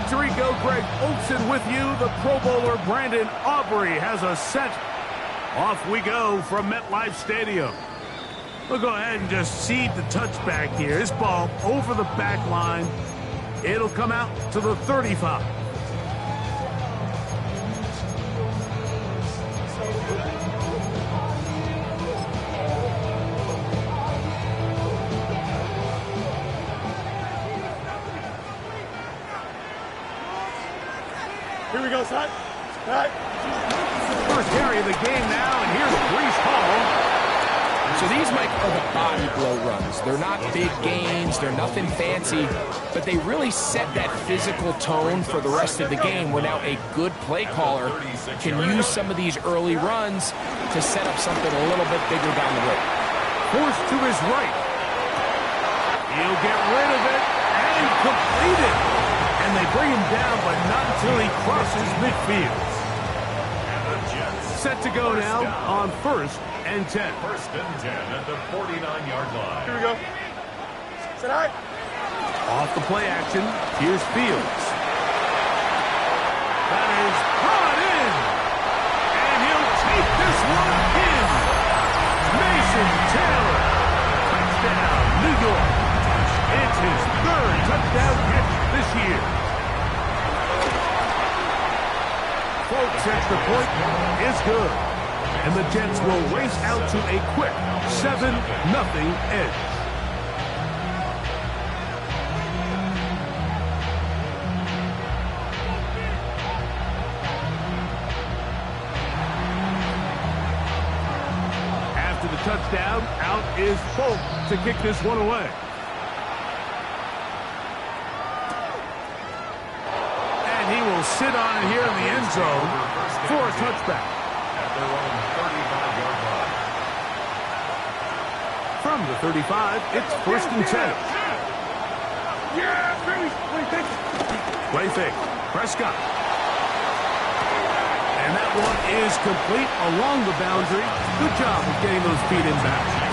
victory go. Greg Olson with you. The Pro Bowler Brandon Aubrey has a set. Off we go from MetLife Stadium. We'll go ahead and just seed the touchback here. This ball over the back line. It'll come out to the 35. Here we go, son. First carry of the game now, and here's Breece Hall. So these, Mike, are the body blow runs. They're not big gains, they're nothing fancy, but they really set that physical tone for the rest of the game, where now a good play caller can use some of these early runs to set up something a little bit bigger down the road. Forced to his right. He'll get rid of it and complete it. And they bring him down, but not until he crosses midfield. Set to go now on 1st and 10. 1st and 10 at the 49-yard line. Here we go. Sit high. Off the play action, here's Fields. That is brought in. And he'll take this one in. Mason Taylor. Touchdown, New York. It's his 3rd touchdown catch this year. Folks, extra point is good. And the Jets will race out to a quick 7-0 edge. After the touchdown, out is Folk to kick this one away. And he will sit on it here in the end zone for a touchback. At their own 35-yard line. From the 35, it's 1st and 10. Play fake. Prescott. And that one is complete along the boundary. Good job of getting those feet in back.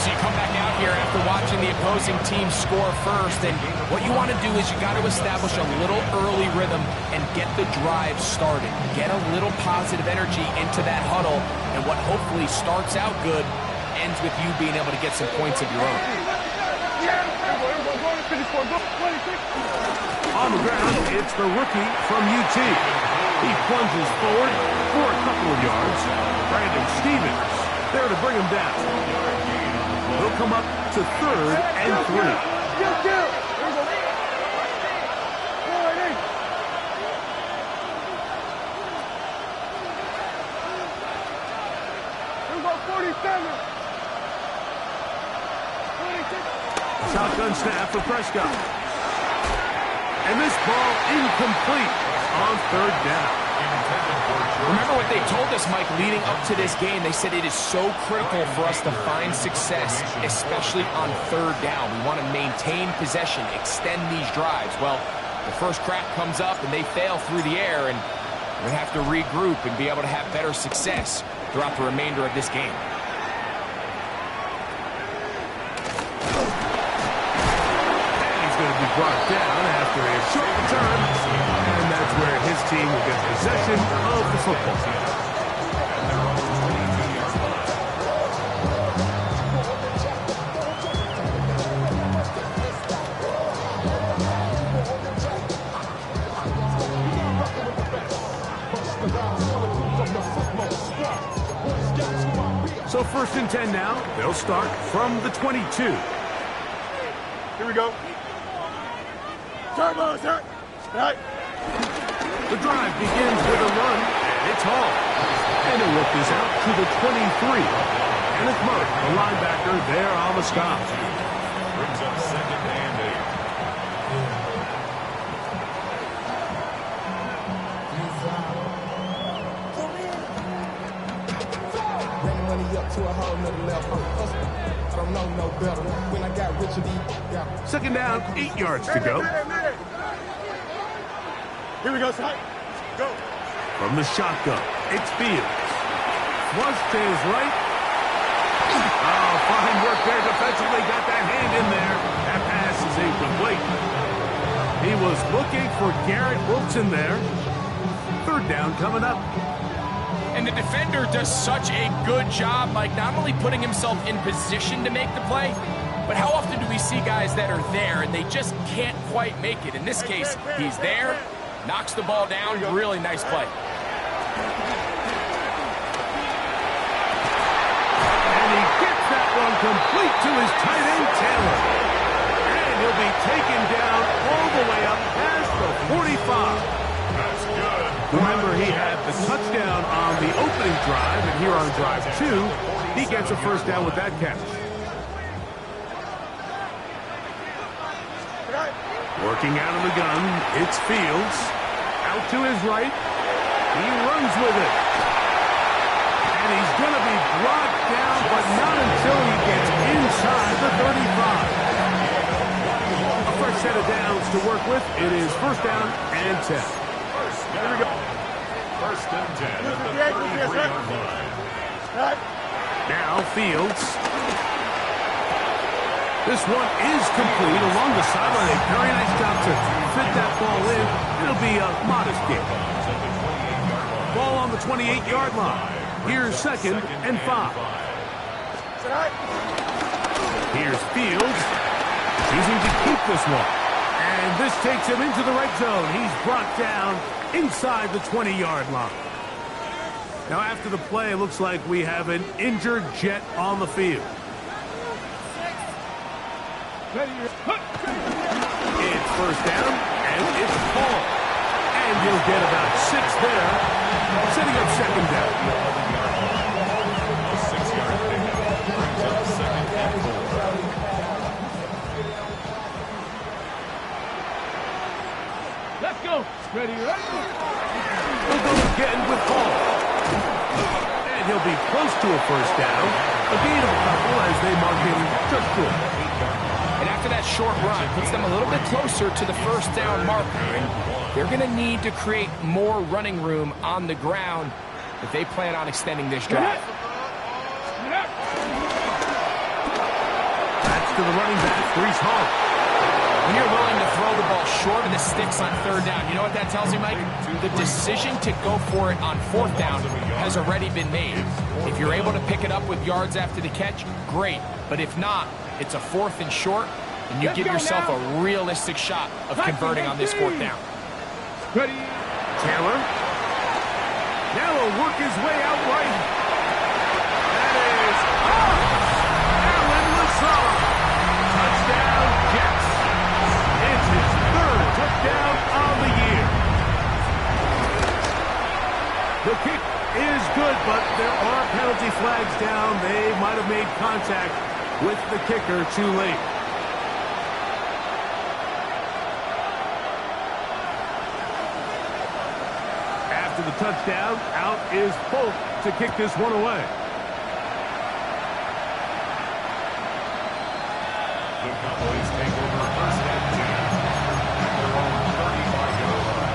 So you come back out here after watching the opposing team score first, and what you want to do is you got to establish a little early rhythm and get the drive started. Get a little positive energy into that huddle, and what hopefully starts out good ends with you being able to get some points of your own. On the ground, it's the rookie from UT. He plunges forward for a couple of yards. Brandon Stevens there to bring him down. He'll come up to 3rd and 3. Shotgun snap for Prescott. And this ball incomplete on 3rd down. Remember what they told us, Mike, leading up to this game. They said it is so critical for us to find success, especially on 3rd down. We want to maintain possession, extend these drives. Well, the first crack comes up and they fail through the air, and we have to regroup and be able to have better success throughout the remainder of this game. Brought down after a short return, and that's where his team will get possession of the football. So 1st and 10 now. They'll start from the 22. Here we go. Turbo, sir. Right. The drive begins with a run, and it's Hall. And he'll work this out to the 23. Kenneth Murray, the linebacker, there on the stop. Brings up 2nd and 8. Second down, 8 yards to go. Here we go, son. Go. From the shotgun, it's Fields. Flush to his right. Oh, fine work there defensively. Got that hand in there. That pass is incomplete. He was looking for Garrett Wilson there. Third down coming up. And the defender does such a good job, Mike, not only putting himself in position to make the play, but how often do we see guys that are there and they just can't quite make it? In this case, he's there, knocks the ball down, really nice play. And he gets that one complete to his tight end, Taylor. And he'll be taken down all the way up past the 45. That's good. Remember, he had the touchdown on the opening drive, and here on drive 2, he gets a first down with that catch. Working out of the gun, it's Fields. Out to his right. He runs with it. And he's going to be brought down, but not until he gets inside the 35. A fresh set of downs to work with. It is first down and 10. Here we go. First and 10 at the 33-yard line. Now Fields. This one is complete along the sideline. A very nice job to fit that ball in. It'll be a modest gain. Ball on the 28-yard line. Here's second and 5. Here's Fields. Choosing to keep this one. And this takes him into the red zone. He's brought down inside the 20-yard line. Now after the play, it looks like we have an injured Jet on the field. It's first down, and it's Paul. And he'll get about 6 there, setting up second down. A 6-yard pickup brings up second and 4. Let's go. Ready, ready. We'll go again with Paul. And he'll be close to a first down. A gain of a couple as they mark him just good. And after that short run, puts them a little bit closer to the first down marker. And they're going to need to create more running room on the ground if they plan on extending this drive. That's to the running back, Breece Hall. When you're willing to throw the ball short of the sticks on third down, you know what that tells you, Mike? The decision to go for it on fourth down has already been made. If you're able to pick it up with yards after the catch, great. But if not, it's a fourth and short, and you give yourself a realistic shot of converting on this fourth down. Ready. Taylor. Now he'll work his way out right. That is Allen Lazard. Touchdown, Jets. It's his third touchdown on the year. The kick is good, but there are penalty flags down. They might have made contact with the kicker too late. After the touchdown, out is Polk to kick this one away. The Cowboys take over first and 10 at their own 35-yard line.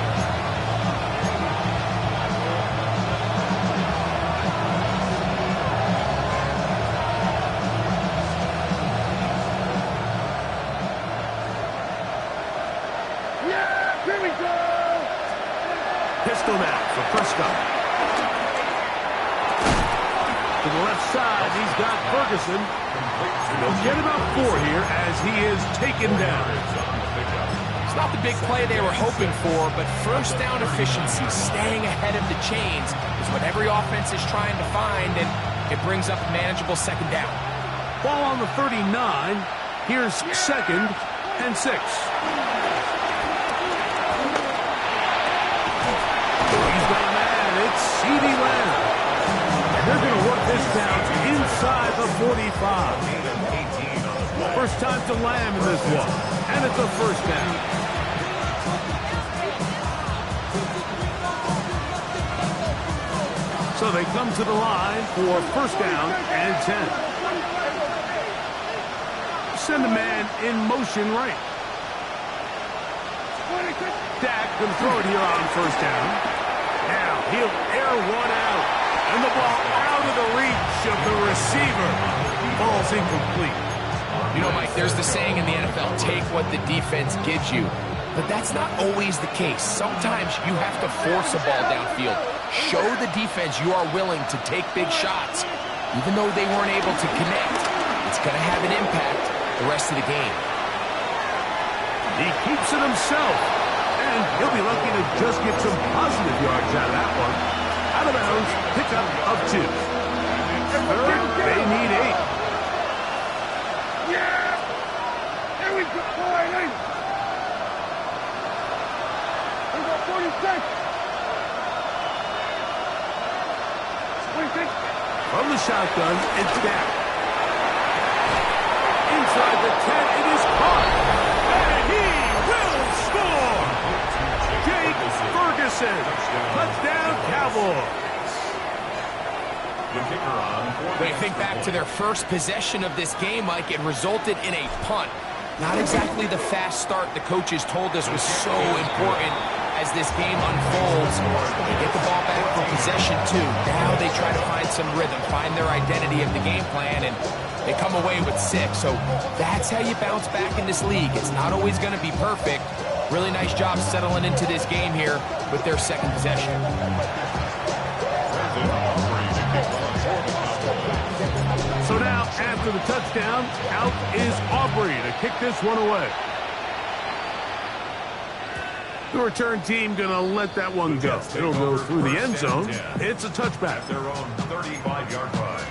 Here we go! Pistol now for Prescott. To the left side, he's got Ferguson. They'll get about 4 here as he is taken down. It's not the big play they were hoping for, but first down efficiency, staying ahead of the chains, is what every offense is trying to find, and it brings up manageable second down. Ball on the 39. Here's second and 6. He's got a man. It's CeeDee Lamb. And they're going to work this down inside the 45. First time to Lamb in this one. And it's a first down. So they come to the line for first down and 10. Send a man in motion right. Dak can throw it here on first down. Now he'll air one out. And the ball out of the reach of the receiver. Ball's incomplete. You know, Mike, there's the saying in the NFL, take what the defense gives you. but that's not always the case. Sometimes you have to force a ball downfield. Show the defense you are willing to take big shots, even though they weren't able to connect. It's going to have an impact the rest of the game. He keeps it himself, and he'll be lucky to just get some positive yards out of that one. Out of bounds, pickup of 2. Third, they need 8. Yeah! Here we go, boy! We got 46! 26! From the shotgun, it's back. Inside the 10, it is caught. And he will score! Jake Ferguson. Touchdown, Cowboys. When you think back to their first possession of this game, Mike, it resulted in a punt. Not exactly the fast start the coaches told us was so important as this game unfolds. They get the ball back for possession 2. Now they try to find some rhythm, find their identity of the game plan, and they come away with 6. So that's how you bounce back in this league. It's not always going to be perfect. Really nice job settling into this game here with their second possession. So now, after the touchdown, out is Aubrey to kick this one away. The return team going to let that one go. It'll go through the end zone. It's a touchback. Their own 35-yard line.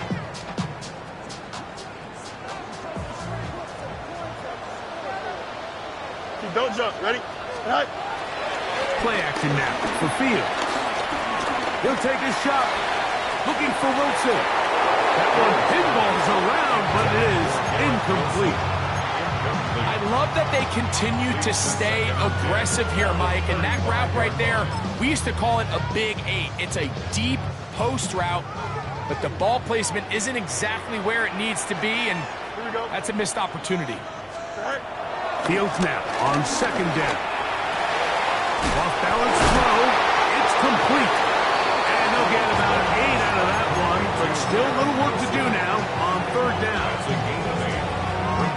Don't jump. Ready? Right. Play action now for Fields. He'll take a shot. Looking for Wilson. That one pinballs around, but it is incomplete. I love that they continue to stay aggressive here, Mike, and that route right there, we used to call it a big 8. It's a deep post route, but the ball placement isn't exactly where it needs to be, and that's a missed opportunity. Fields now on second down. Off-balance throw. It's complete. And they'll get about an 8 out of that one, but still a little work to do now on third down.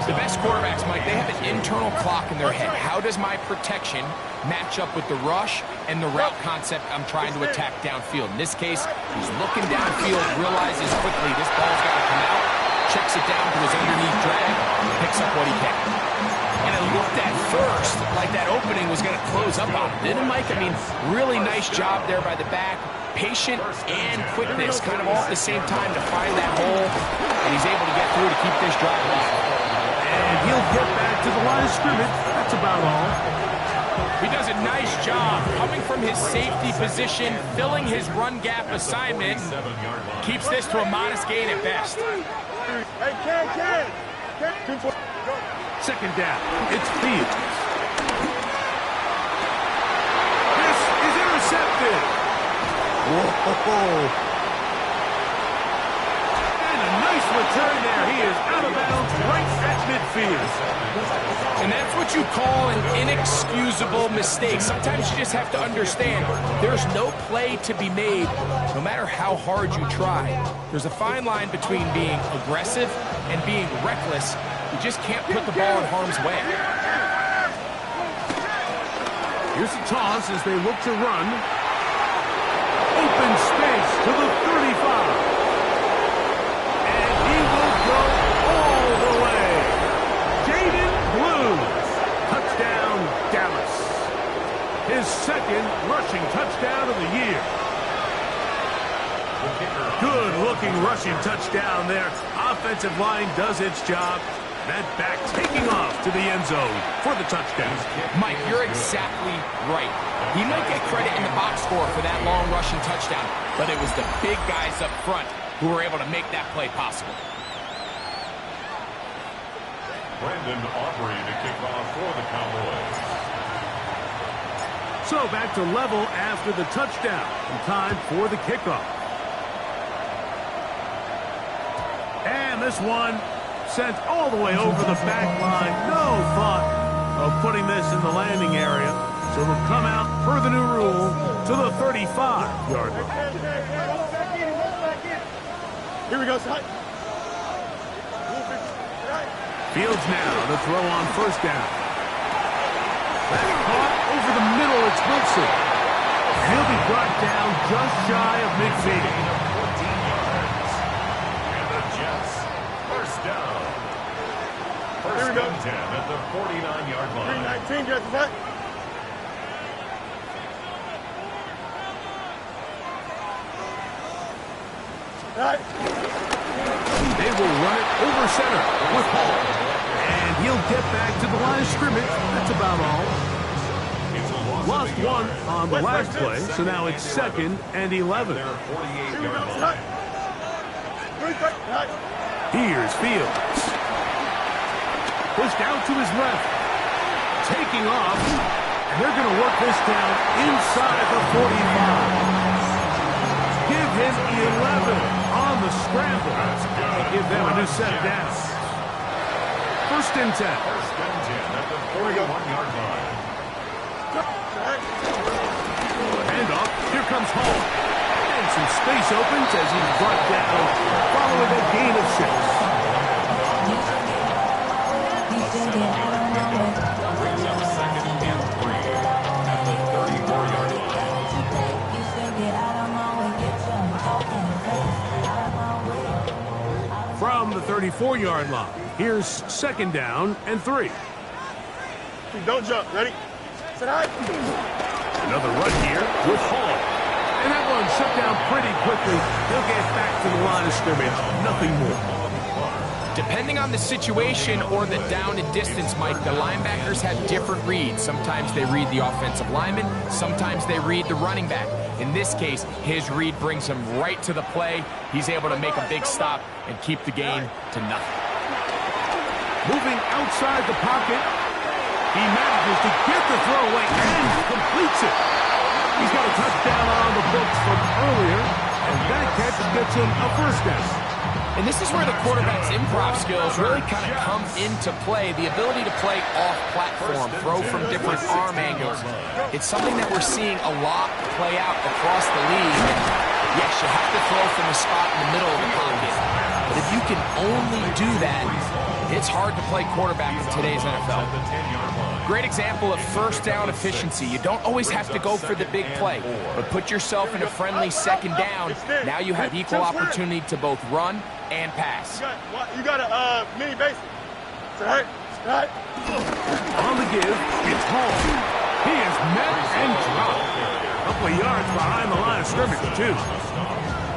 The best quarterbacks, Mike, they have an internal clock in their head. How does my protection match up with the rush and the route concept I'm trying to attack downfield? In this case, he's looking downfield, realizes quickly this ball's got to come out, checks it down to his underneath drag, picks up what he can. And it looked at first like that opening was going to close up on him, didn't it, Mike? I mean, really nice job there by the back. Patient and quickness kind of all at the same time to find that hole, and he's able to get through to keep this drive alive. And he'll get back to the line of scrimmage. That's about all. He does a nice job coming from his safety position, filling his run gap assignment, keeps this to a modest gain at best. Hey, Ken. Second down. It's Fields. This is intercepted. Whoa. And a nice return there. He is out of bounds right at midfield. And that's what you call an inexcusable mistake. Sometimes you just have to understand there's no play to be made no matter how hard you try. There's a fine line between being aggressive and being reckless. You just can't put the ball in harm's way. Here's a toss as they look to run. Open space to the 35. And he will go all the way. Jaden Blue. Touchdown, Dallas. His second rushing touchdown of the year. Good-looking rushing touchdown there. Offensive line does its job. That back taking off to the end zone for the touchdown. Mike, you're exactly right. He might get credit in the box score for that long rushing touchdown, but it was the big guys up front who were able to make that play possible. Brandon Aubrey to kick off for the Cowboys. So back to level after the touchdown. And time for the kickoff. And this one sent all the way over the back line. No thought of putting this in the landing area. So it'll come out, per the new rule, to the 35-yard line. Here we go, son. Fields now to throw on first down. That's caught over the middle. It's Wilson. He'll be brought down just shy of midfield. 14 yards. And the Jets, first down. First and 10 at the 49-yard line. 319, Jets, attack. Right. They will run it over center with Hall. And he'll get back to the line of scrimmage. That's about all. Lost one on the last play, so now it's 2nd and 11. Here's Fields. Pushed out to his left. Taking off. And they're going to work this down inside the 45. Give him 11 on the scramble. Give them a new set of downs. 1st and 10. First and 10 at the 41-yard line. Handoff. Here comes Hall. And some space opens as he's brought down following a gain of 6. Brings up 2nd and 3 at the 34-yard line. From the 34-yard line, here's 2nd down and 3. Don't jump. Ready? Sit high. Another run here with Hall. And that one shut down pretty quickly. He'll get back to the line of scrimmage. Nothing more. Depending on the situation or the down and distance, Mike, the linebackers have different reads. Sometimes they read the offensive lineman. Sometimes they read the running back. In this case, his read brings him right to the play. He's able to make a big stop and keep the game to nothing. Moving outside the pocket. He manages to get the throw away and completes it. He's got a touchdown on the books from earlier, and that catch gets him a 1st down. And this is where the quarterback's improv skills really kind of come into play. The ability to play off-platform, throw from different arm angles. It's something that we're seeing a lot play out across the league. Yes, you have to throw from a spot in the middle of the pocket. But if you can only do that, it's hard to play quarterback in today's NFL. Great example of 1st down efficiency. You don't always have to go for the big play, but put yourself in a friendly 2nd down. Now you have equal opportunity to both run and pass. You got a mini base. Sit high. Right. On the give, it's Hall. He is met and dropped. A couple of yards behind the line of scrimmage, too.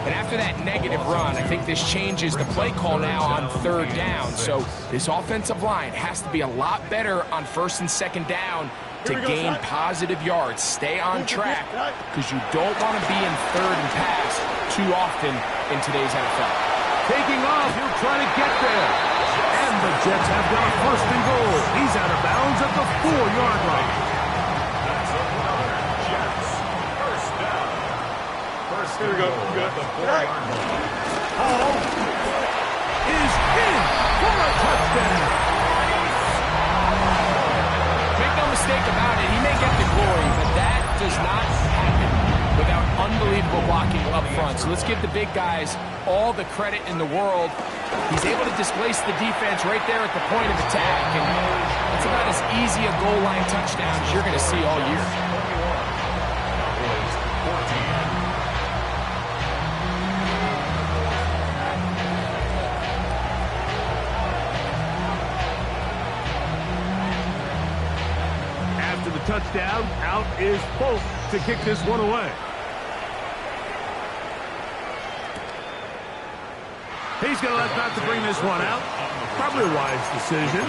And after that negative run, I think this changes the play call now on 3rd down. So this offensive line has to be a lot better on 1st and 2nd down to gain positive yards. Stay on track because you don't want to be in 3rd and pass too often in today's NFL. Taking off, he'll try to get there. And the Jets have got a 1st and goal. He's out of bounds at the 4-yard line. Here we go. Good. Hall is in for a touchdown. Make no mistake about it, he may get the glory, but that does not happen without unbelievable blocking up front. So let's give the big guys all the credit in the world. He's able to displace the defense right there at the point of attack, and that's about as easy a goal line touchdown as you're going to see all year. Touchdown. Out is Polk to kick this one away. He's going to let that to bring this one out. Probably a wise decision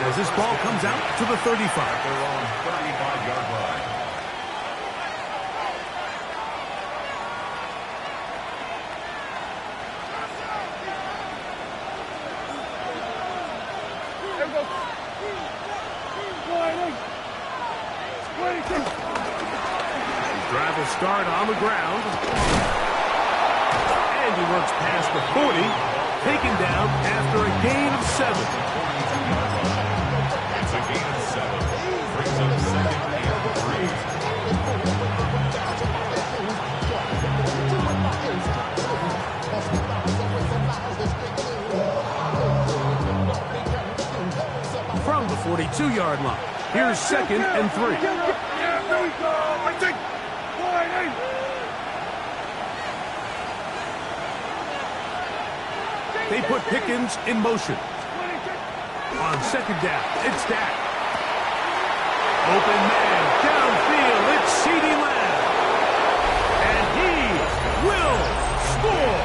as this ball comes out to the 35. They're on 35-yard line. Drive will start on the ground. And he works past the 40, taken down after a gain of 7. It's a gain of 7. Brings up 2nd and 3. From the 42-yard line, Here's 2nd and 3. Yeah, there we go. I think. They put Pickens in motion. On 2nd down, it's Dak. Open man, downfield, it's CeeDee Lamb. And he will score.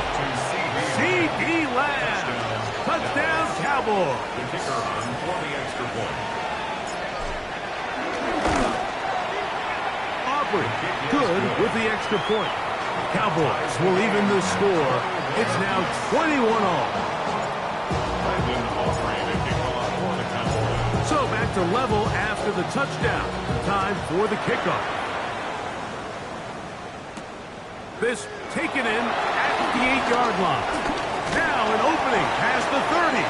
CeeDee Lamb. Touchdown, Cowboys. The kicker on for the extra point. Aubrey, good with the extra point. Cowboys will even the score. It's now 21-all. So back to level after the touchdown. Time for the kickoff. This taken in at the 8-yard line. Now an opening past the 30.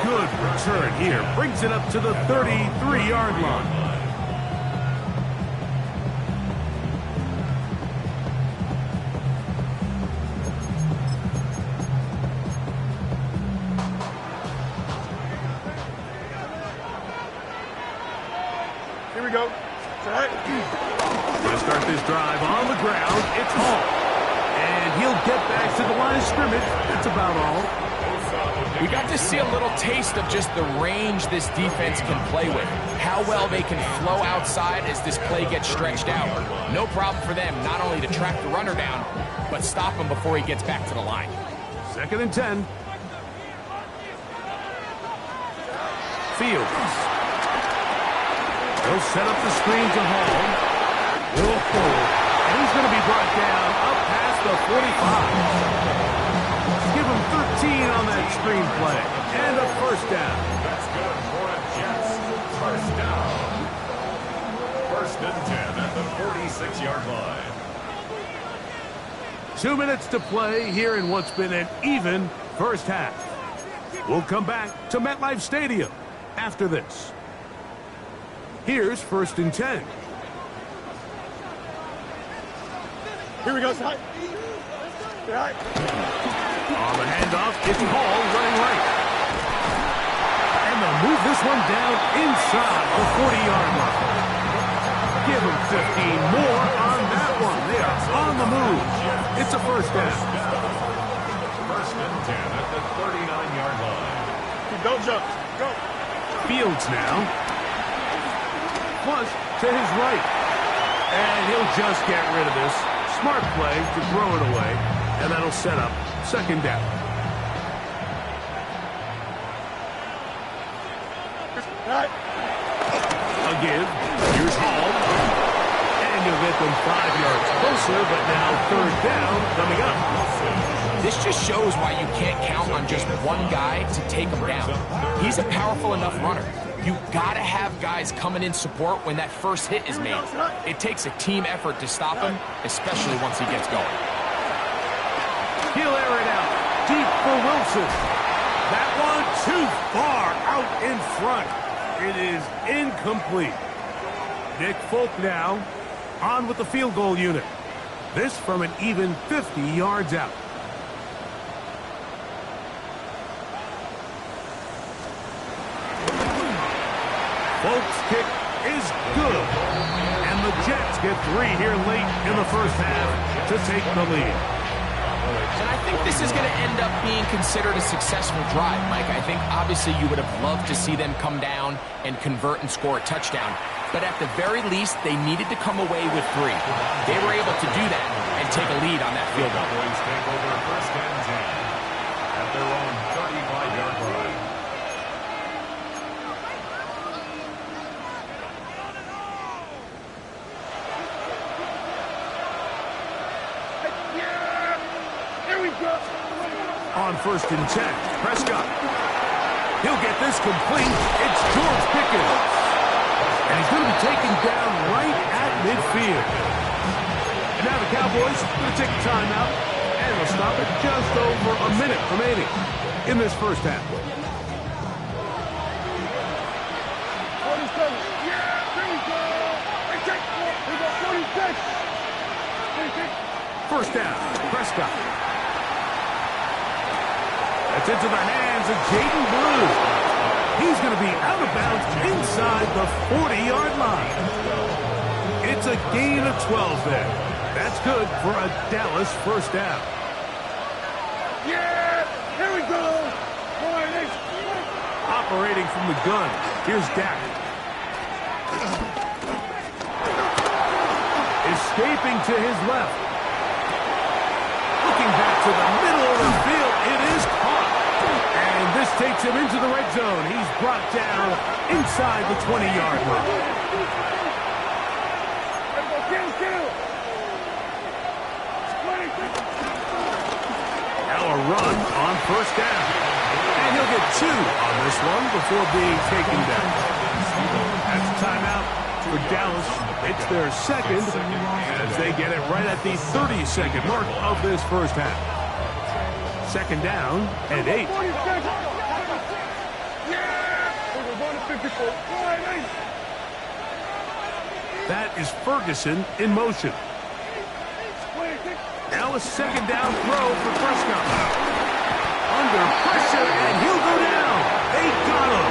Good return here. Brings it up to the 33-yard line. Here we go. Gonna start this drive on the ground. It's Hall. And he'll get back to the line of scrimmage. That's about all. We got to see a little taste of just the range this defense can play with. How well they can flow outside as this play gets stretched out. No problem for them not only to track the runner down, but stop him before he gets back to the line. 2nd and 10. Fields. He'll set up the screen to Hall. And he's going to be brought down up past the 45. Give him 13 on that screen play. And a first down. That's good for a Jets. First down. 1st and 10 at the 46-yard line. 2 minutes to play here in what's been an even first half. We'll come back to MetLife Stadium after this. Here's 1st and 10. Here we go, Ty. On the handoff, it's Hall running right. And they'll move this one down inside the 40-yard line. Give them 15 more on that one. They are on the move. It's a first down. 1st and 10 at the 39-yard line. Don't jump. Go. Fields now. Plus to his right. And he'll just get rid of this. Smart play to throw it away. And that'll set up 2nd down. A give. Here's Hall. And you'll get them 5 yards closer, but now 3rd down coming up. This just shows why you can't count on just one guy to take him down. He's a powerful enough runner. You gotta have guys coming in support when that first hit is made. It takes a team effort to stop him, especially once he gets going. He'll air it out deep for Wilson. That one too far out in front. It is incomplete. Nick Folk now on with the field goal unit. This from an even 50 yards out. Folk's kick is good. And the Jets get 3 here late in the first half to take the lead. And I think this is going to end up being considered a successful drive, Mike. I think obviously you would have loved to see them come down and convert and score a touchdown. But at the very least, they needed to come away with 3. They were able to do that and take a lead on that field goal. Cowboys take over 1st and 10 at their own 35-yard line. On 1st and 10, Prescott. He'll get this complete. It's George Pickens. And he's going to be taken down right at midfield. And now the Cowboys are going to take a timeout. And they'll stop it just over a minute remaining in this first half. 47. Yeah, there we go. We got 46. First down, Prescott. That's into the hands of Jaden Blue. He's going to be out of bounds inside the 40-yard line. It's a gain of 12 there. That's good for a Dallas first down. Yeah! Here we go! Operating from the gun, here's Dak. Escaping to his left. Looking back to the middle of the field, it is caught. And this takes him into the red zone. He's brought down inside the 20-yard line. Now a run on first down. And he'll get 2 on this one before being taken down. That's a timeout for Dallas. It's their second as they get it right at the 30-second mark of this first half. Second down and 8. That is Ferguson in motion. Now a second down throw for Prescott. Under pressure, and he'll go down. They got him.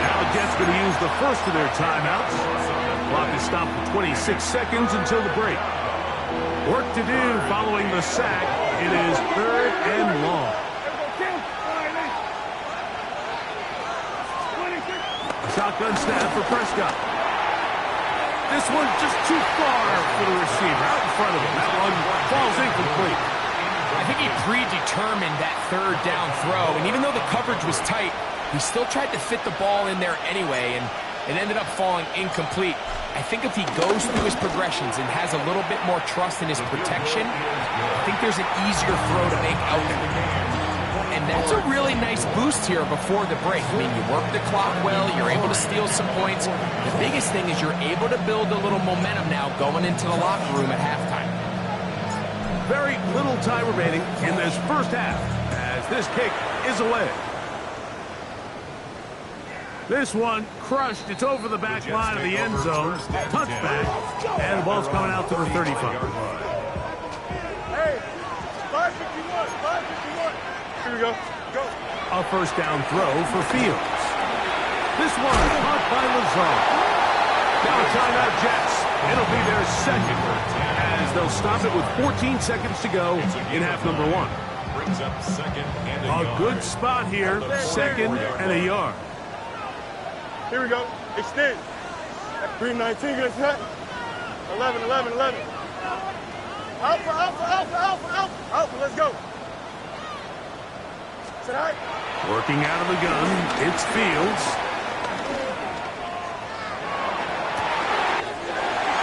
Now the Jets going to use the first of their timeouts. Clock is stopped for 26 seconds until the break. Work to do following the sack. It is 3rd and long. A shotgun snap for Prescott. This one just too far for the receiver. Out in front of him. That one falls incomplete. I think he predetermined that third down throw, and even though the coverage was tight, he still tried to fit the ball in there anyway, and it ended up falling incomplete. I think if he goes through his progressions and has a little bit more trust in his protection, I think there's an easier throw to make out there. And that's a really nice boost here before the break. I mean, you work the clock well, you're able to steal some points. The biggest thing is you're able to build a little momentum now going into the locker room at halftime. Very little time remaining in this first half as this kick is away. This one crushed. It's over the back line of the end zone. Touchback. And the ball's coming out to the 35. Hey, 551, 551. Here we go. Go. A first down throw for Fields. This one caught by Lazard. Now a timeout Jets. It'll be their second as they'll stop it with 14 seconds to go in half number 1. Brings up second and a yard. Good spot here. Second and a yard. Here we go. Extend. 319 gets hit. 11, 11, 11. Alpha, alpha, alpha, alpha, alpha. Alpha, let's go. Tonight. Working out of the gun, it's Fields.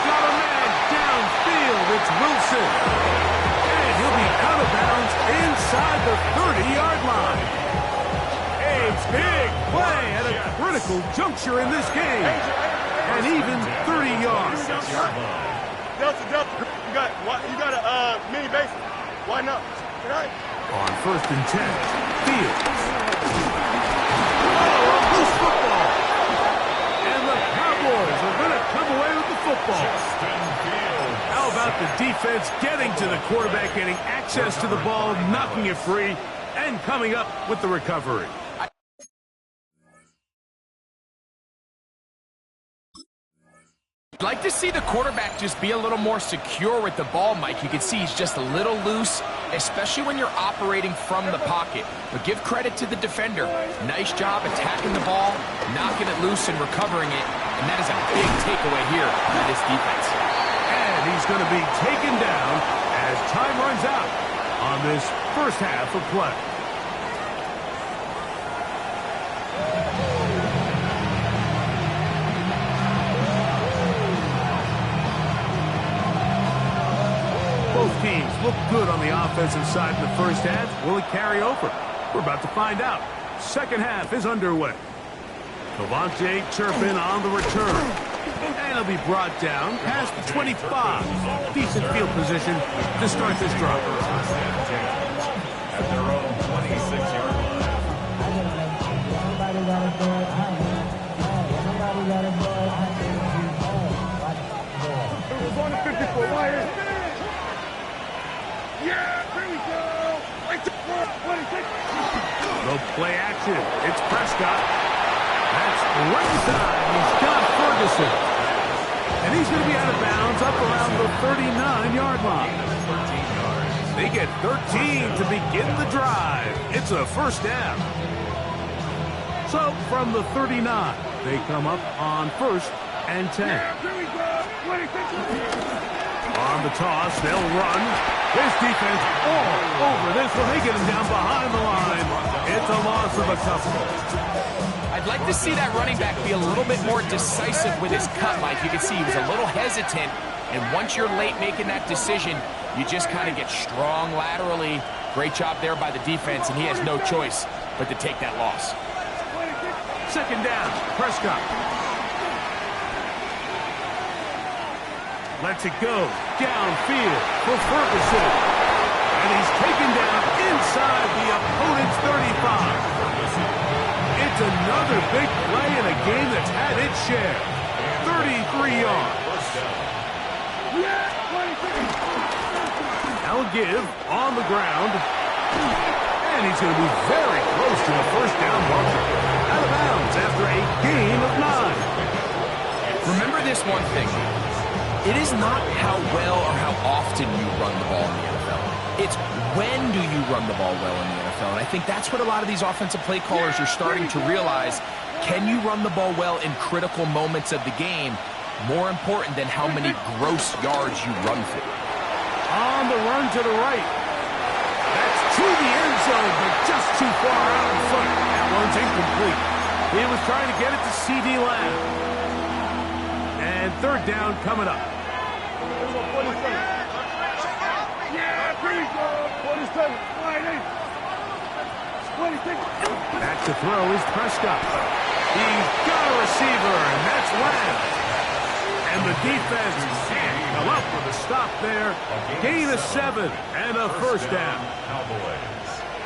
Got a man downfield, it's Wilson. And he'll be out of bounds inside the 30-yard line. A big play at a critical juncture in this game. And even 30 yards. Delta, Delta. You got a mini base. Why not? Tonight. On first and 10, Fields. Oh, a loose football. And the Cowboys are going to come away with the football. How about the defense getting to the quarterback, getting access to the ball, knocking it free, and coming up with the recovery. I'd like to see the quarterback just be a little more secure with the ball, Mike. You can see he's just a little loose, especially when you're operating from the pocket. But give credit to the defender. Nice job attacking the ball, knocking it loose and recovering it. And that is a big takeaway here by this defense. And he's going to be taken down as time runs out on this first half of play. Both teams look good on the offensive side in the first half. Will it carry over? We're about to find out. Second half is underway. Cavante Turpin on the return. And he'll be brought down past the 25. Decent field position to start this drive. At their own 26-yard line. Yeah, here we go. 26. They'll Play action. It's Prescott. That's ringside. He's got Ferguson. And he's going to be out of bounds up around the 39-yard line. They get 13 to begin the drive. It's a first down. So from the 39, they come up on 1st and 10. On the toss, they'll run. His defense all over this one. They get him down behind the line. It's a loss of a couple. I'd like to see that running back be a little bit more decisive with his cut, Mike. You can see he was a little hesitant, and once you're late making that decision, you just kind of get strong laterally. Great job there by the defense, and he has no choice but to take that loss. Second down, Prescott. Lets it go downfield for Ferguson. And he's taken down inside the opponent's 35. It's another big play in a game that's had its share. 33 yards. Now give on the ground. And he's going to be very close to a first down marker. Out of bounds after a gain of 9. Remember this one thing. It is not how well or how often you run the ball in the NFL. It's when do you run the ball well in the NFL. And I think that's what a lot of these offensive play callers are starting to realize. Can you run the ball well in critical moments of the game? More important than how many gross yards you run for. On the run to the right. That's to the end zone, but just too far out in front. That one's incomplete. He was trying to get it to C.D. Lamb. And third down coming up. Back to throw is Prescott. He's got a receiver, and that's Lamb. And the defense can't come up with a stop there. Gain of 7 and a first down.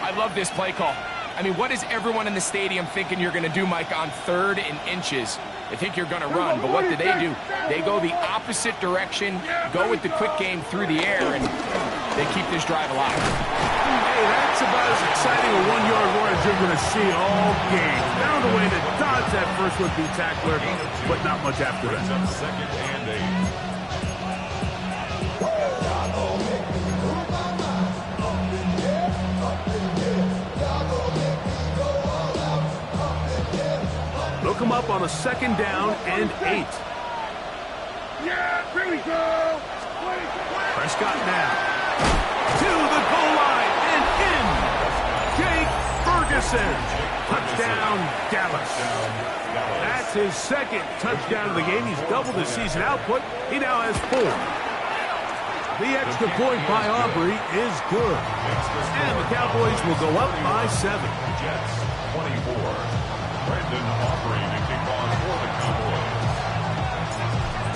I love this play call. I mean, what is everyone in the stadium thinking you're going to do, Mike, on 3rd and inches? They think you're going to run, but what do? They go the opposite direction, go with the quick game through the air, and they keep this drive alive. Hey, that's about as exciting a 1-yard run as you're going to see all game. Found a way to dodge that first would-be tackler, but not much after that. Second and 8. They'll come up on a 2nd down and 8. Yeah, here we go. Prescott now to the goal line and in. Jake Ferguson. Touchdown, Dallas. That's his 2nd touchdown of the game. He's doubled his season output. He now has 4. The extra point by Aubrey is good. And the Cowboys will go up by 7. Jets 24. Brandon Aubrey to kick off for the Cowboys.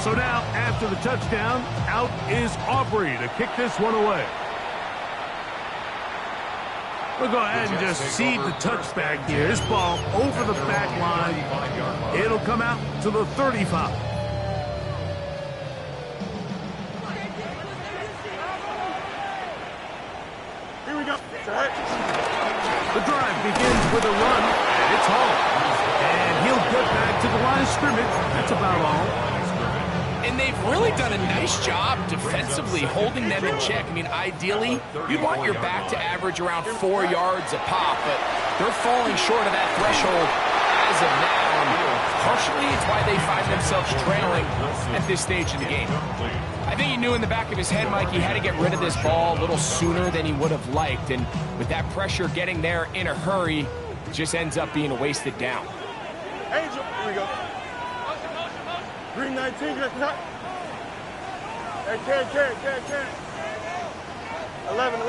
So now, after the touchdown, out is Aubrey to kick this one away. We'll go ahead and just seed the touchback here. This ball over the back line. It'll come out to the 35. Here we go. The drive begins with a run, and it's home. And he'll get back to the line of scrimmage. That's about all. And they've really done a nice job defensively holding them in check. I mean, ideally, you'd want your back to average around 4 yards a pop, but they're falling short of that threshold as of now. And partially, it's why they find themselves trailing at this stage in the game. I think he knew in the back of his head, Mike, he had to get rid of this ball a little sooner than he would have liked. And with that pressure getting there in a hurry, it just ends up being a wasted down. Angel, here we go. Green 19, let's not. Hey, carry. 11.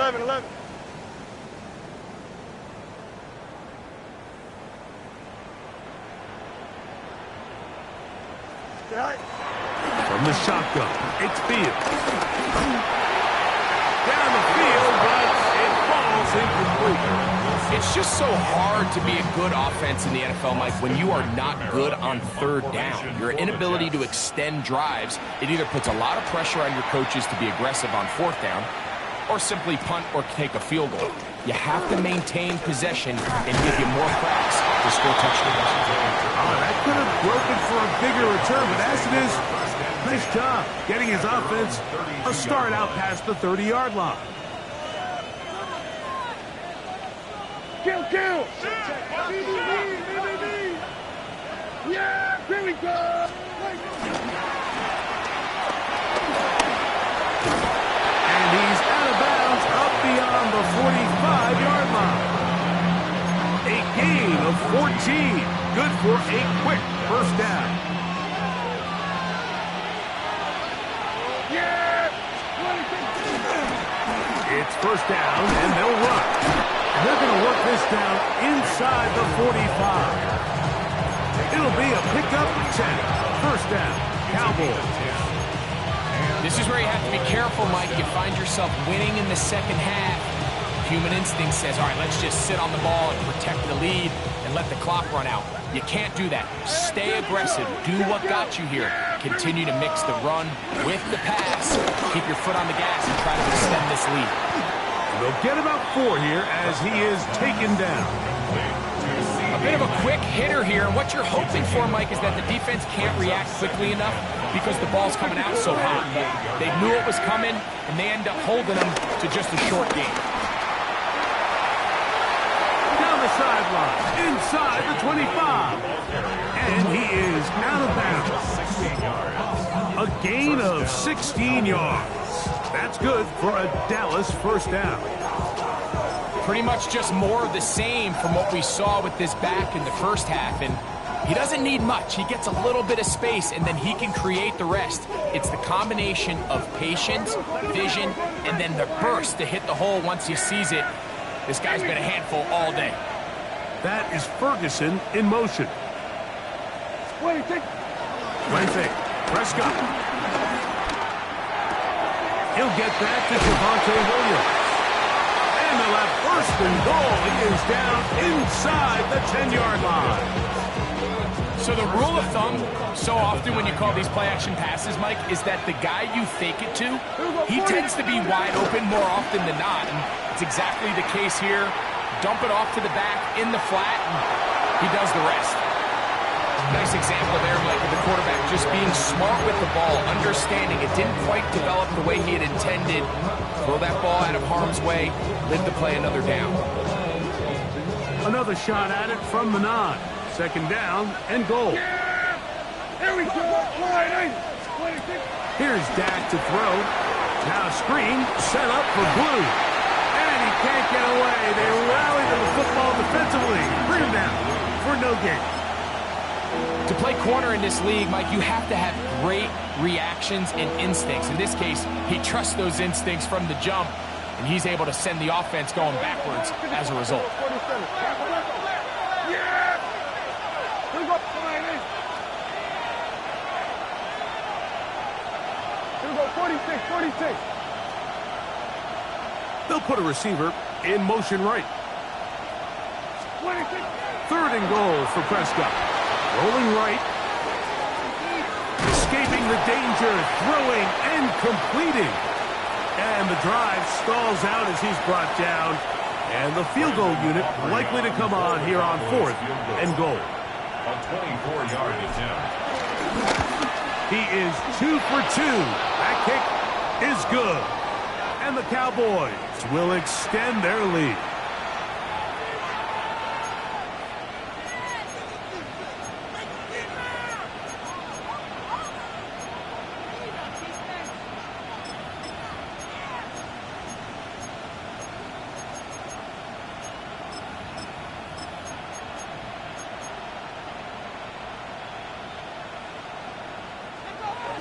From the shotgun, it's Field. Down the field, but it falls incomplete. It's just so hard to be a good offense in the NFL, Mike, when you are not good on 3rd down. Your inability to extend drives, it either puts a lot of pressure on your coaches to be aggressive on 4th down, or simply punt or take a field goal. You have to maintain possession and give you more cracks to score touchdowns. Oh, that could have broken for a bigger return, but as it is, nice job getting his offense a start out past the 30-yard line. Kill! Yeah, here we go! And he's out of bounds up beyond the 45-yard line. A gain of 14. Good for a quick first down. Yeah! It's first down, and they'll run. They're going to work this down inside the 45. It'll be a pickup 10. First down, Cowboys. This is where you have to be careful, Mike. You find yourself winning in the second half. Human instinct says, all right, let's just sit on the ball and protect the lead and let the clock run out. You can't do that. Stay aggressive. Do what got you here. Continue to mix the run with the pass. Keep your foot on the gas and try to extend this lead. They'll get about 4 here as he is taken down. A bit of a quick hitter here. And what you're hoping for, Mike, is that the defense can't react quickly enough because the ball's coming out so hot. But they knew it was coming, and they end up holding them to just a short game. Down the sideline, inside the 25. And he is out of bounds. A gain of 16 yards. That's good for a Dallas first down. Pretty much just more of the same from what we saw with this back in the first half. And he doesn't need much. He gets a little bit of space, and then he can create the rest. It's the combination of patience, vision, and then the burst to hit the hole once he sees it. This guy's been a handful all day. That is Ferguson in motion. What do you think? Prescott. He'll get that to Javonte Williams. And they'll have first and goal. He is down inside the 10-yard line. So the rule of thumb, so often when you call these play-action passes, Mike, is that the guy you fake it to, he tends to be wide open more often than not. And it's exactly the case here. Dump it off to the back in the flat, and he does the rest. Nice example there, Mike, of the quarterback just being smart with the ball, understanding it didn't quite develop the way he had intended. Throw that ball out of harm's way, live to play another down. Another shot at it from the 9. Second down and goal. Yeah! Here we go! Here's Dak to throw. Now screen set up for Blue. And he can't get away. They rally to the football defensively. Bring him down for no gain. To play corner in this league, Mike, you have to have great reactions and instincts. In this case, he trusts those instincts from the jump, and he's able to send the offense going backwards as a result. Yeah! Here we go. Here we go. 46. They'll put a receiver in motion right. 26. Third and goal for Prescott. Rolling right. Escaping the danger. Throwing and completing. And the drive stalls out as he's brought down. And the field goal unit likely to come on here on fourth and goal. A 24-yard attempt. He is 2 for 2. That kick is good. And the Cowboys will extend their lead.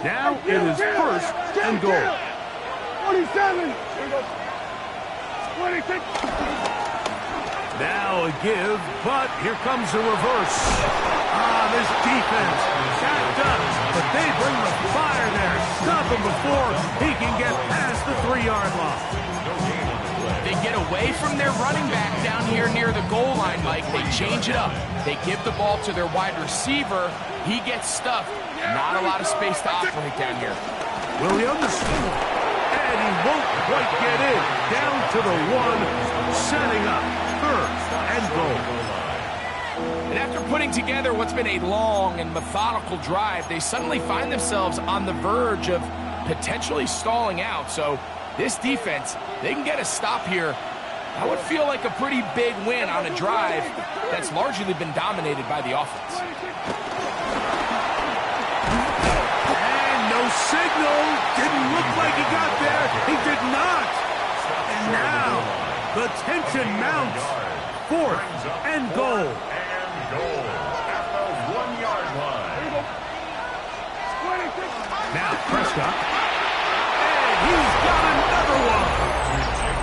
Now it is first and goal. 27. 26. Now a give, but here comes a reverse. This defense backed up, but they bring the fire there. Stop him before he can get past the 3-yard line. They get away from their running back down here near the goal line, Mike. They change it up. They give the ball to their wide receiver. He gets stuffed. Not a lot of space to operate down here. Williams. And and he won't quite get in. Down to the 1, setting up 3rd and goal. And after putting together what's been a long and methodical drive, they suddenly find themselves on the verge of potentially stalling out. So this defense, they can get a stop here. That would feel like a pretty big win on a drive that's largely been dominated by the offense. And no signal. Didn't look like he got there. He did not. And now the tension mounts. 4th and goal. Goal at the 1-yard line. Now Prescott. And he's got another one.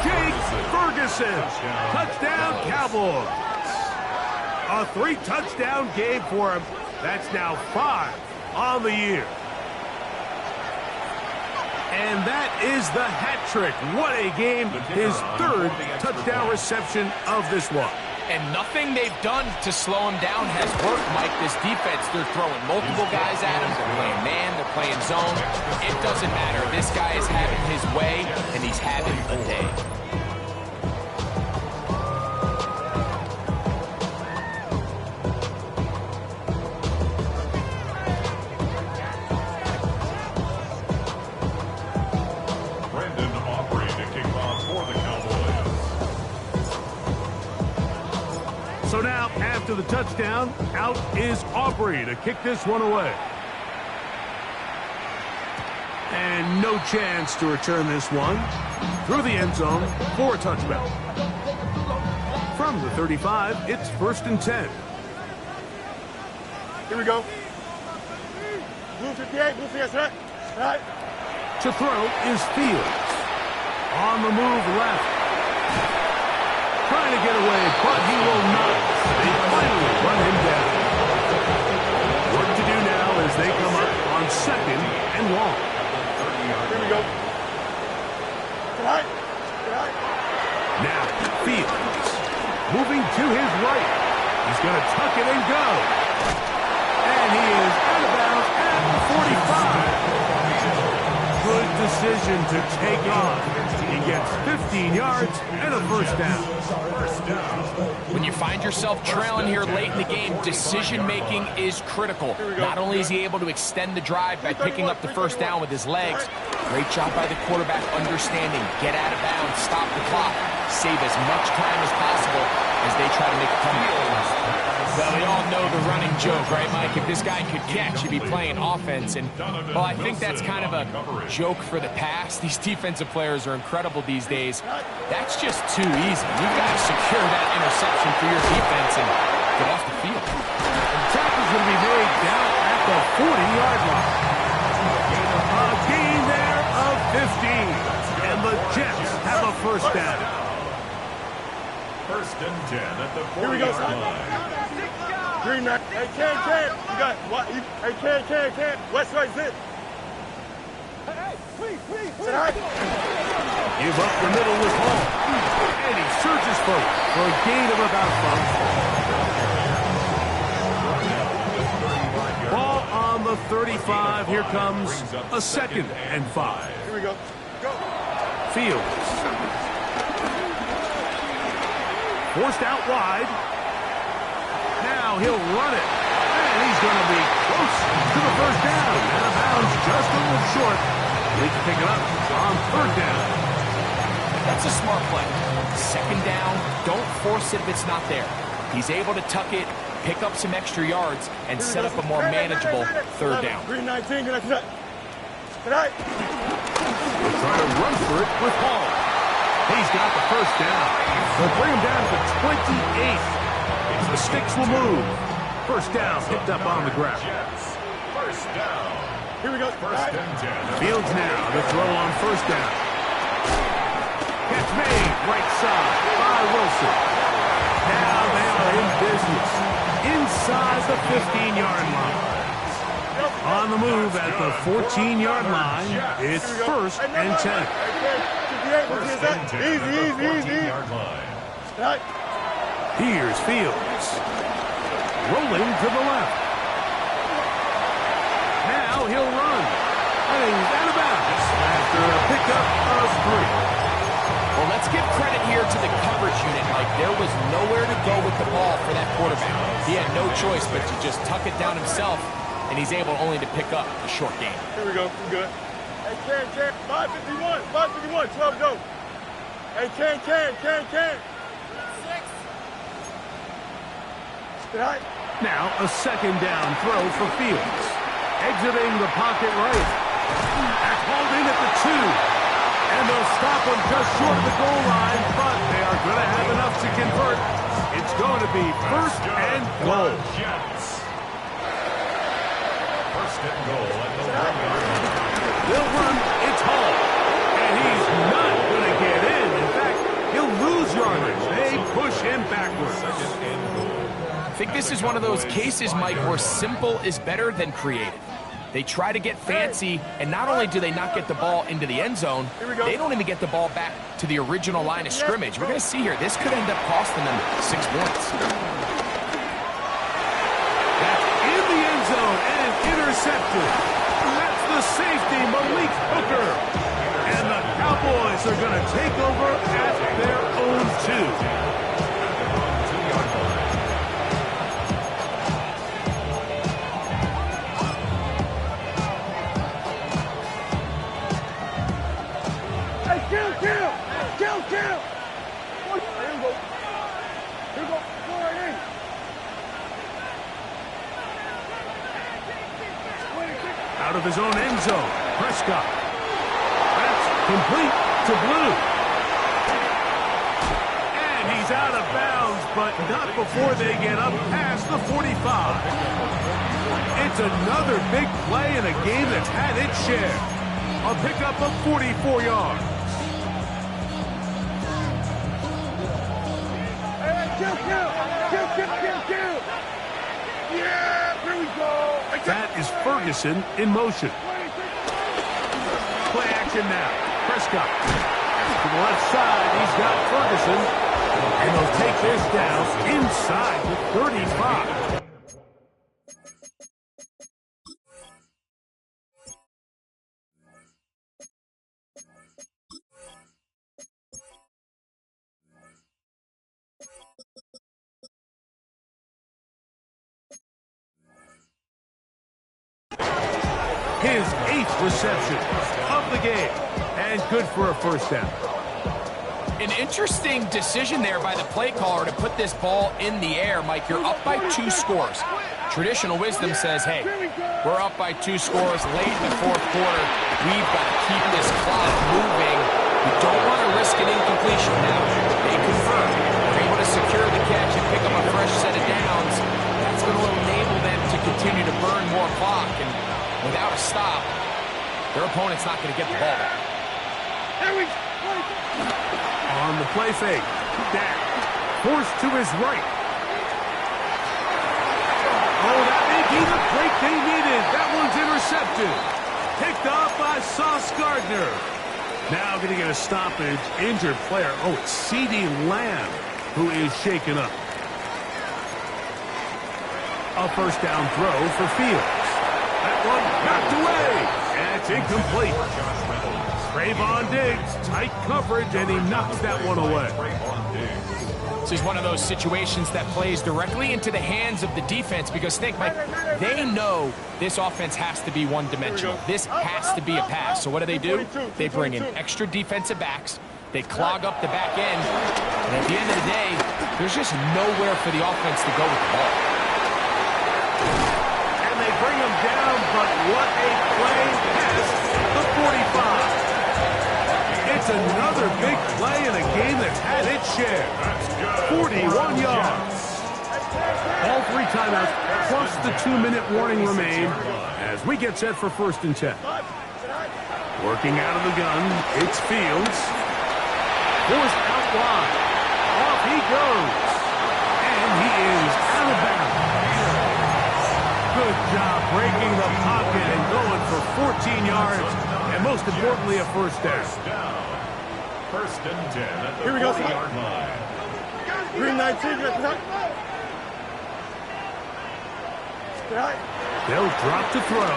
Jake Ferguson. Touchdown Cowboys. A 3-touchdown game for him. That's now 5 on the year. And that is the hat trick. What a game. His 3rd touchdown reception of this one. And nothing they've done to slow him down has worked, Mike. This defense, they're throwing multiple guys at him. They're playing man, they're playing zone. It doesn't matter. This guy is having his way, and he's having a day. So now, after the touchdown, out is Aubrey to kick this one away. And no chance to return this one through the end zone for a touchback. From the 35, it's 1st and 10. Here we go. Blue 58, blue 58, right. To throw is Fields. On the move left. Trying to get away, but he will not. They finally run him down. Work to do now as they come up on 2nd and long. Here we go. Right. Now, Fields. Moving to his right. He's going to tuck it and go. And he is out of bounds at the 45. Good decision to take off. He gets 15 yards and a 1st down. When you find yourself trailing here late in the game, decision-making is critical. Not only is he able to extend the drive by picking up the 1st down with his legs, great job by the quarterback understanding, get out of bounds, stop the clock, save as much time as possible as they try to make a comeback. Well, we all know the running joke, right, Mike? If this guy could catch, he'd be playing offense. And, well, I think that's kind of a joke for the past. These defensive players are incredible these days. That's just too easy. You've got to secure that interception for your defense and get off the field. The tackle's going to be made down at the 40-yard line. A gain there of 15. And the Jets have a 1st down. 1st and 10 at the 40-yard line. Green man. Hey, can. You got what? Hey, can. West right zip. Hey, please. Sit high. Give up the middle with Hall. And he surges forward for a gain of about 5. Ball on the 35. Here comes a 2nd and 5. Here we go. Fields. Forced out wide. Now he'll run it. And he's going to be close to the 1st down. Out of bounds just a little short. They can pick it up on 3rd down. That's a smart play. 2nd down, don't force it if it's not there. He's able to tuck it, pick up some extra yards, and set up a more manageable 3rd down. Green 19, good night. Tonight. They'll try to run for it with Hall. He's got the 1st down. They'll bring him down to 28. The sticks will move. 1st down picked up on the ground. 1st down. Here we go. 1st and 10. Fields now the throw on 1st down. Catch made right side by Wilson. Now they are in business inside the 15-yard line. On the move at the 14-yard line, it's 1st and 10. Easy. Here's Fields. Rolling to the left. Now he'll run. And he's out of bounds after a pickup of coverage unit, Mike. There was nowhere to go with the ball for that quarterback. He had no choice but to just tuck it down himself, and he's able only to pick up a short gain. Here we go. We're good. Hey, Can. 551. 551. 12 go. Hey, Can. 6. Now a second down throw for Fields. Exiting the pocket right. That's hauled in at the 2. And they'll stop him just short of the goal line, but they are going to have enough to convert. It's going to be first and goal. First and goal at the 1-yard line. They'll run, it's Hall. And he's not going to get in. In fact, he'll lose yardage. They push him backwards. I think this is one of those cases, Mike, where simple is better than creative. They try to get fancy, and not only do they not get the ball into the end zone, they don't even get the ball back to the original line of scrimmage. We're going to see here, this could end up costing them 6 points. That's in the end zone and intercepted. That's the safety, Malik Hooker. And the Cowboys are going to take over at their own 2. Kill! Here we go. Go right in. Out of his own end zone, Prescott. That's complete to Blue. And he's out of bounds, but not before they get up past the 45. It's another big play in a game that's had its share. A pickup of 44 yards. Kill! Yeah, here we go. That is Ferguson in motion. Play action now. Prescott. To the left side, he's got Ferguson. And they'll take this down inside the 35. His 8th reception of the game, and good for a first down. An interesting decision there by the play caller to put this ball in the air. Mike, you're up by 2 scores. Traditional wisdom says, hey, we're up by 2 scores late in the 4th quarter. We've got to keep this clock moving. We don't want to risk an incompletion now. They convert. They're able to secure the catch and pick up a fresh set of downs. That's going to enable them to continue to burn more clock. And without a stop, their opponent's not going to get the ball back. On the play fake, Dak forced to his right. Oh, that may be the break they needed. That one's intercepted. Picked up by Sauce Gardner. Now going to get a stoppage. Injured player. Oh, it's CeeDee Lamb who is shaken up. A first down throw for Fields. That one knocked away. And it's incomplete. Trayvon Diggs, tight coverage, and he knocks that one away. This is one of those situations that plays directly into the hands of the defense because, think, Mike, they know this offense has to be one-dimensional. This has to be a pass. So what do? They bring in extra defensive backs. They clog up the back end. And at the end of the day, there's just nowhere for the offense to go with the ball. And they bring him down, but what a play past the 45. It's another big play in a game that's had its share. 41 yards. All 3 timeouts plus the 2-minute warning remain as we get set for 1st and 10. Working out of the gun, it's Fields. Forced out wide. Off he goes. And he is out of bounds. Good job breaking the pocket and going for 14 yards. And most importantly, a first down. First and 10 at the Here we go, 40-yard line. Green 19, get the They'll drop to throw.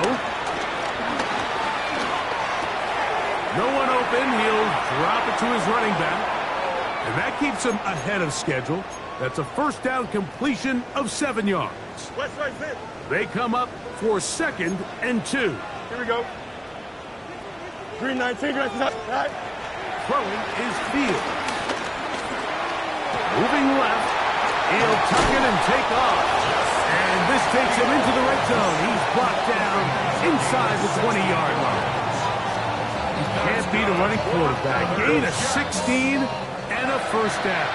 No one open. He'll drop it to his running back. And that keeps them ahead of schedule. That's a first down completion of 7 yards. West right, sit. They come up for 2nd and 2. Here we go. 319, right. Throwing is Fields. Moving left. He'll tuck it and take off. And this takes him into the red zone. He's blocked down inside the 20-yard line. You can't beat a running quarterback. Gain of 16 and a first down.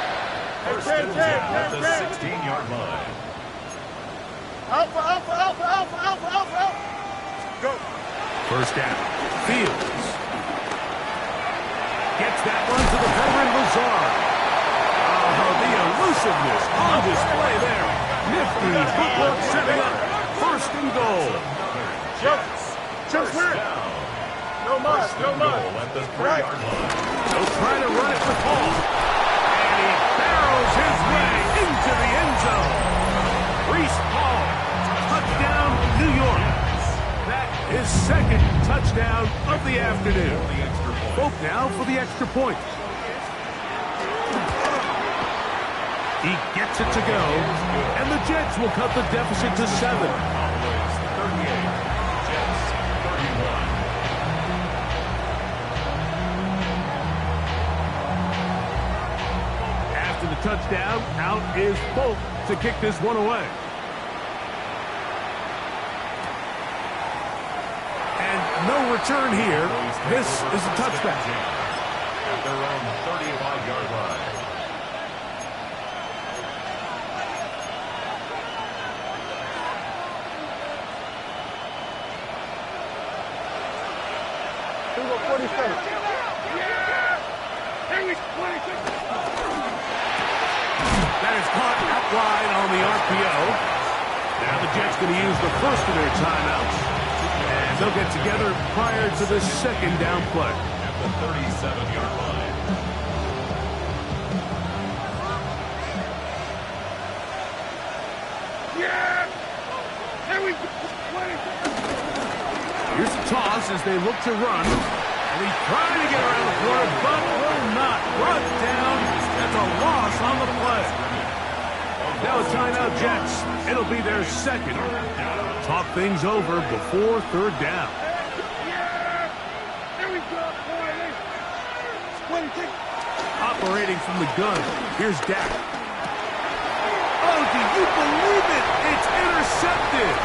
First and 10 at the 16-yard line. Alpha. Go. First down. Fields. Gets that one to the veteran Lazard. Oh, the elusiveness on display there. Nifty footwork setting up. First and goal. Just win. No mud. At the 3-yard line. They'll try to run it with Hall. And he barrels his way into the end zone. Reese Hall. Touchdown, New York. That is 2nd touchdown of the afternoon. Folk now for the extra point. He gets it to go, and the Jets will cut the deficit to 7. 38, Jets 31. After the touchdown, out is Folk to kick this one away. And no return here. This is a touchback. At their own 35-yard line. That is caught out wide on the RPO. Now the Jets going to use the first of their timeouts. And they'll get together prior to the 2nd down play. At the 37-yard line. Here's the toss as they look to run. And he's trying to get around the corner, but will not. Brought down. That's a loss on the play. Now a timeout, Jets. It'll be their 2nd. Talk things over before 3rd down. Operating from the gun. Here's Dak. Oh, do you believe it? It's intercepted.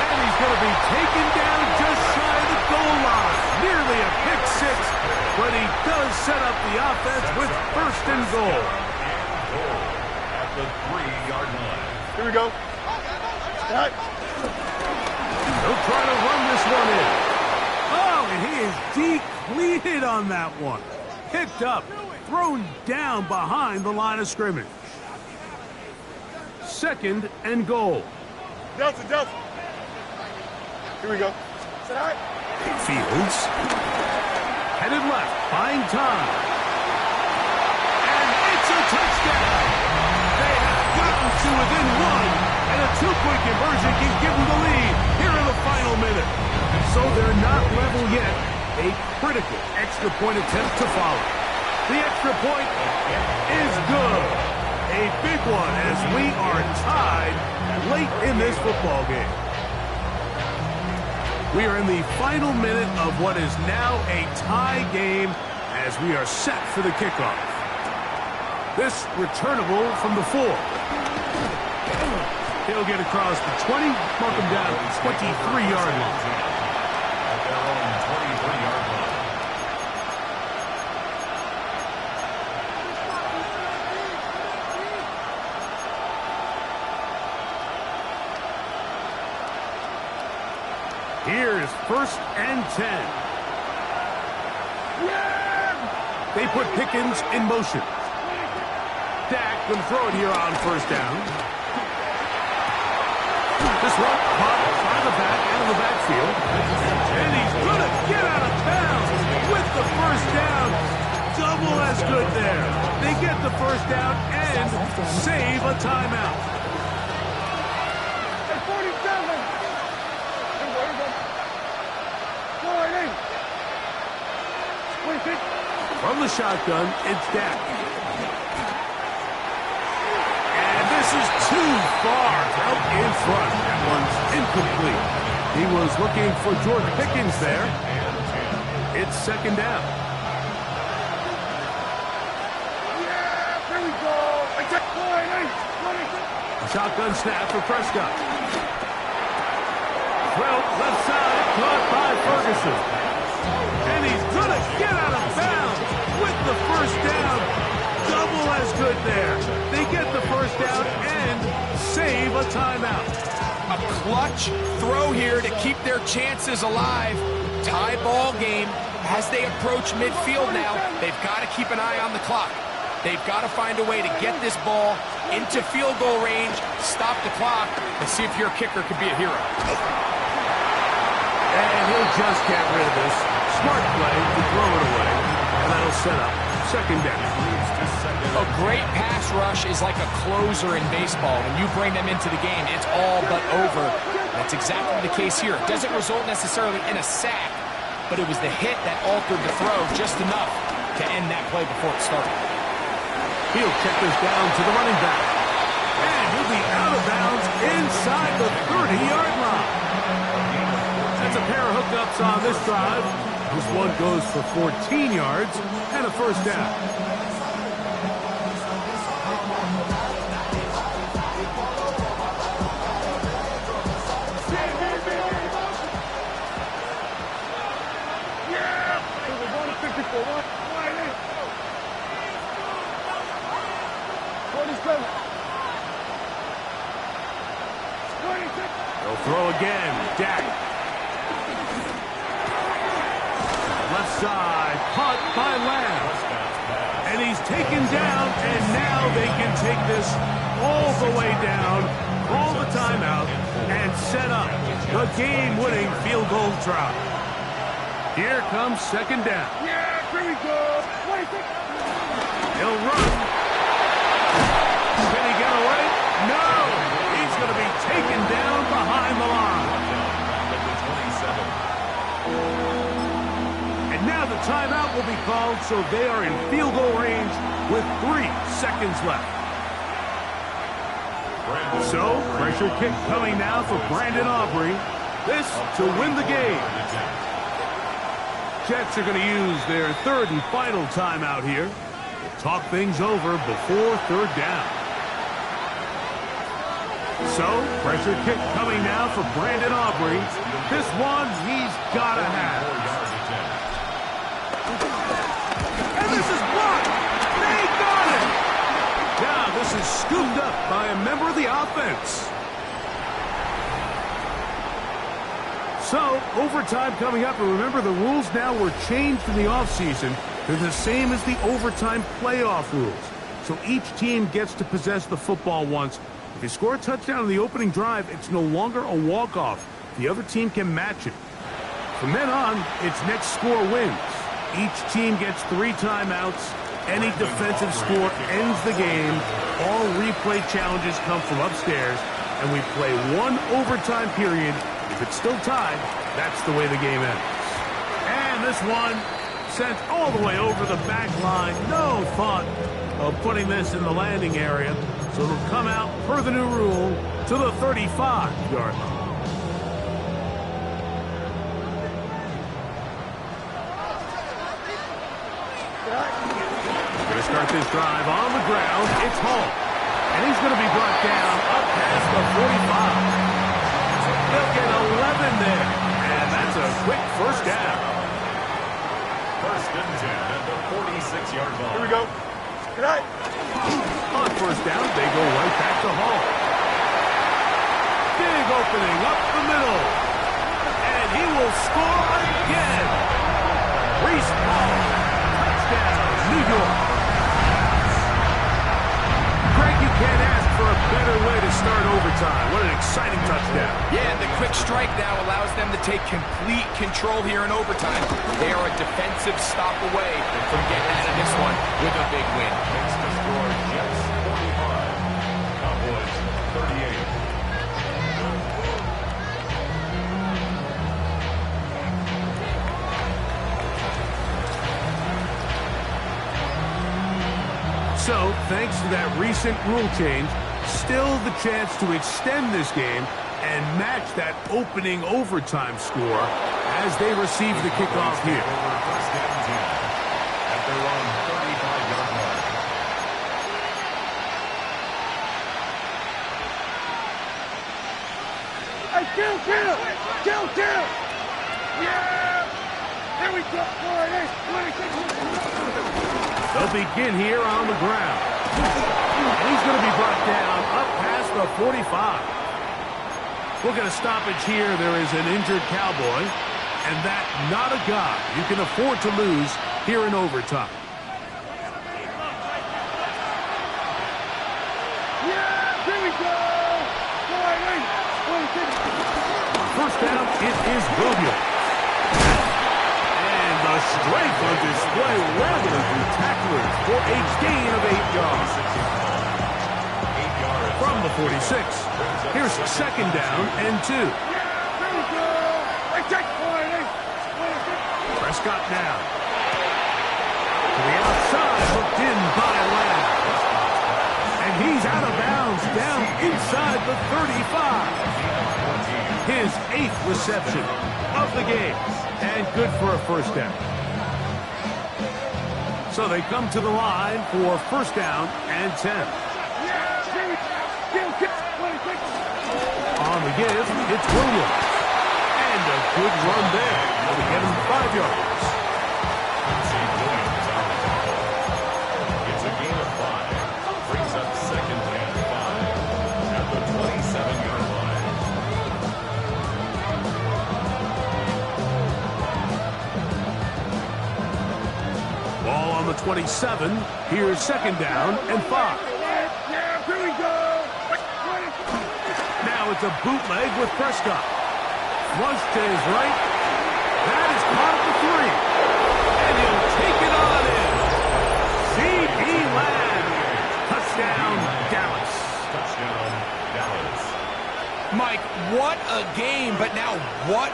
And he's going to be taken down just shy of the goal line. Nearly a pick 6, but he does set up the offense with 1st and goal. At the 3-yard line. Here we go. Right. They'll try to run this one in. Oh, and he is depleted on that one. Picked up, thrown down behind the line of scrimmage. 2nd and goal. Delta. Here we go. Fields. Headed left, buying time. And it's a touchdown. They have gotten to within 1. And a 2-point conversion can give them the lead here in the final minute. So they're not level yet. A critical extra point attempt to follow. The extra point is good. A big one as we are tied late in this football game. We are in the final minute of what is now a tie game as we are set for the kickoff. This returnable from the 4. He'll get across the 20, mark him down at the 23-yard line. At their own 23-yard line. Here is 1st and 10. They put Pickens in motion. Dak going to throw it here on 1st down. This one caught by the back out of the backfield. And he's going to get out of bounds with the 1st down. Double as good there. They get the 1st down and save a timeout. Hey, 47. From From the shotgun, it's Dak. And this is too far out in front. That one's incomplete. He was looking for George Pickens there. It's second down. Yeah, here we go. Shotgun snap for Prescott. Throw left side, caught by Ferguson. And he's going to get out of bounds with the first down. Double as good there. They get the first down and save a timeout. A clutch throw here to keep their chances alive. Tie ball game. As they approach midfield now, they've got to keep an eye on the clock. They've got to find a way to get this ball into field goal range, stop the clock, and see if your kicker could be a hero. And he'll just get rid of this. Smart play to throw it away. And that'll set up second down. A great pass rush is like a closer in baseball. When you bring them into the game, it's all but over. That's exactly the case here. It doesn't result necessarily in a sack, but it was the hit that altered the throw just enough to end that play before it started. He'll check this down to the running back. And he'll be out of bounds inside the 30-yard line. That's a pair of hookups on this drive. This one goes for 14 yards and a first down. They'll throw again. Dak. Left side, caught by Lamb. And he's taken down, and now they can take this all the way down, call the timeout, and set up the game-winning field goal try. Here comes second down. Yeah, here we go. He'll run. Can he get away? No! He's going to be taken down behind the line. And now the timeout will be called, so they are in field goal range with 3 seconds left. So, pressure kick coming now for Brandon Aubrey. This to win the game. Jets are going to use their third and final timeout here. Talk things over before third down. So, pressure kick coming now for Brandon Aubrey. This one he's got to have. And this is blocked. They got it. Now this is scooped up by a member of the offense. So, overtime coming up, and remember the rules now were changed in the offseason. They're the same as the overtime playoff rules. So each team gets to possess the football once. If you score a touchdown in the opening drive, it's no longer a walk-off. The other team can match it. From then on, it's next score wins. Each team gets 3 timeouts. Any defensive score ends the game. All replay challenges come from upstairs, and we play 1 overtime period. If it's still tied, that's the way the game ends. And this one sent all the way over the back line. No thought of putting this in the landing area. So it'll come out, per the new rule, to the 35-yard line. Going to start this drive on the ground. It's Hall. And he's going to be brought down up past the 45. They'll get 11 there. And that's a quick first down. First and 10 at the 46-yard line. Here we go. Good night. On first down, they go right back to Hall. Big opening up the middle. And he will score again. Reese Hall. Touchdown, New York. Greg, you can't ask for a better way to start overtime. What an exciting touchdown. Yeah, the quick strike now allows them to take complete control here in overtime. They are a defensive stop away from getting out of this one with a big win. Makes the score Jets 45, Cowboys 38. thanks to that recent rule change, still the chance to extend this game and match that opening overtime score as they receive the kickoff here. First and 10 at their own 35-yard line. Hey, kill! Yeah! Here we go, boy. They'll begin here on the ground. And he's going to be brought down up past the 45. We'll get a stoppage here. There is an injured Cowboy. And that not a guy you can afford to lose here in overtime. Yeah, here we go. First down, it is Williams. And the strength on display rather than tacklers for a gain of 8 yards. From the 46, here's second down and 2. Prescott now. To the outside, hooked in by Lamb. And he's out of bounds, down inside the 35. His 8th reception of the game, and good for a first down. So they come to the line for first down and 10. On the give, it's Williams. And a good run there to get him 5 yards. It's a gain of 5. Brings up second and 5 at the 27-yard line. Ball on the 27. Here's second down and 5. Here we go. Now it's a bootleg with Prescott. Flush to his right. That is caught at the 3. And he'll take it on in. C.D. Lamb. Touchdown, Dallas. Touchdown, Dallas. Mike, what a game, but now what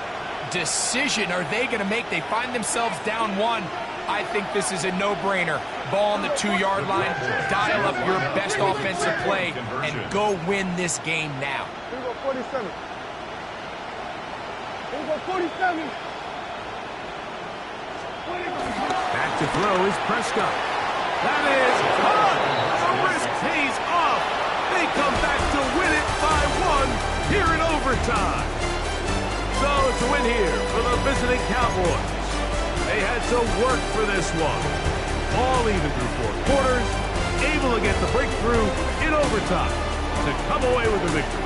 decision are they going to make? They find themselves down 1. I think this is a no-brainer. Ball on the 2-yard line, dial up your best offensive play, and go win this game now. Here we go, 47. Here we go, 47. Back to throw is Prescott. That is caught. The risk pays off. They come back to win it by 1 here in overtime. So it's a win here for the visiting Cowboys. They had to work for this one. All even through 4 quarters, able to get the breakthrough in overtime to come away with the victory.